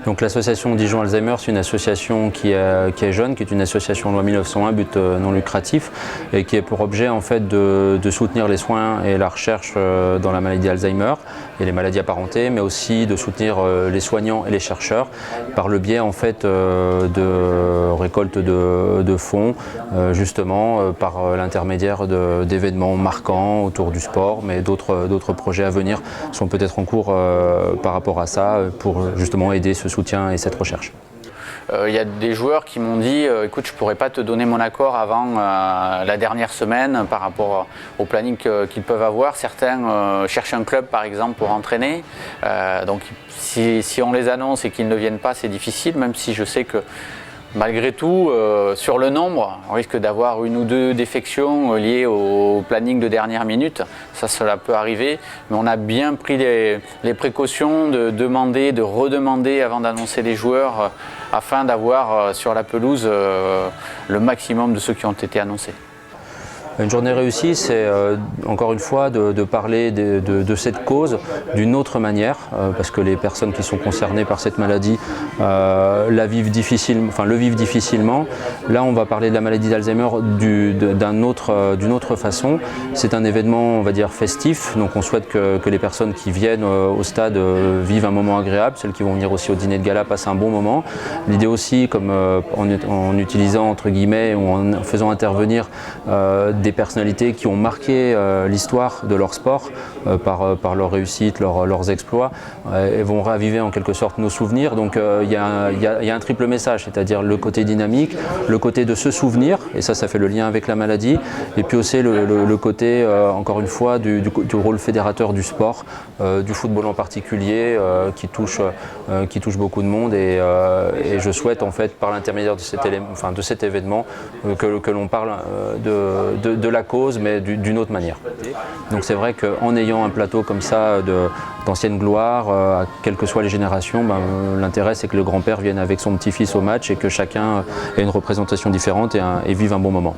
Donc l'association Dijon Alzheimer, c'est une association qui est jeune, qui est une association loi 1901, but non lucratif, et qui a pour objet en fait de soutenir les soins et la recherche dans la maladie Alzheimer et les maladies apparentées, mais aussi de soutenir les soignants et les chercheurs par le biais en fait de récolte de fonds, justement par l'intermédiaire d'événements marquants autour du sport, mais d'autres projets à venir sont peut-être en cours par rapport à ça pour justement aider ce soutien et cette recherche. Il y a des joueurs qui m'ont dit écoute, je ne pourrais pas te donner mon accord avant la dernière semaine par rapport au planning qu'ils peuvent avoir. Certains cherchent un club par exemple pour entraîner. Donc si on les annonce et qu'ils ne viennent pas, c'est difficile, même si je sais que malgré tout, sur le nombre, on risque d'avoir une ou deux défections liées au planning de dernière minute. Cela peut arriver, mais on a bien pris les précautions de demander, de redemander avant d'annoncer les joueurs afin d'avoir sur la pelouse le maximum de ceux qui ont été annoncés. Une journée réussie, c'est encore une fois de parler de cette cause d'une autre manière, parce que les personnes qui sont concernées par cette maladie le vivent difficilement. Là, on va parler de la maladie d'Alzheimer d'une autre façon. C'est un événement, on va dire, festif, donc on souhaite que les personnes qui viennent au stade vivent un moment agréable, celles qui vont venir aussi au dîner de gala passent un bon moment. L'idée aussi, comme en utilisant entre guillemets ou en faisant intervenir des personnalités qui ont marqué l'histoire de leur sport par leur réussite, leurs exploits, et vont raviver en quelque sorte nos souvenirs. Donc il y a un triple message, c'est-à-dire le côté dynamique, le côté de se souvenir, et ça fait le lien avec la maladie, et puis aussi le côté, encore une fois, du rôle fédérateur du sport, du football en particulier, qui touche beaucoup de monde, et je souhaite en fait, par l'intermédiaire de cet événement, que l'on parle de la cause, mais d'une autre manière. Donc c'est vrai qu'en ayant un plateau comme ça d'ancienne gloire, quelles que soient les générations, l'intérêt c'est que le grand-père vienne avec son petit-fils au match et que chacun ait une représentation différente et vive un bon moment.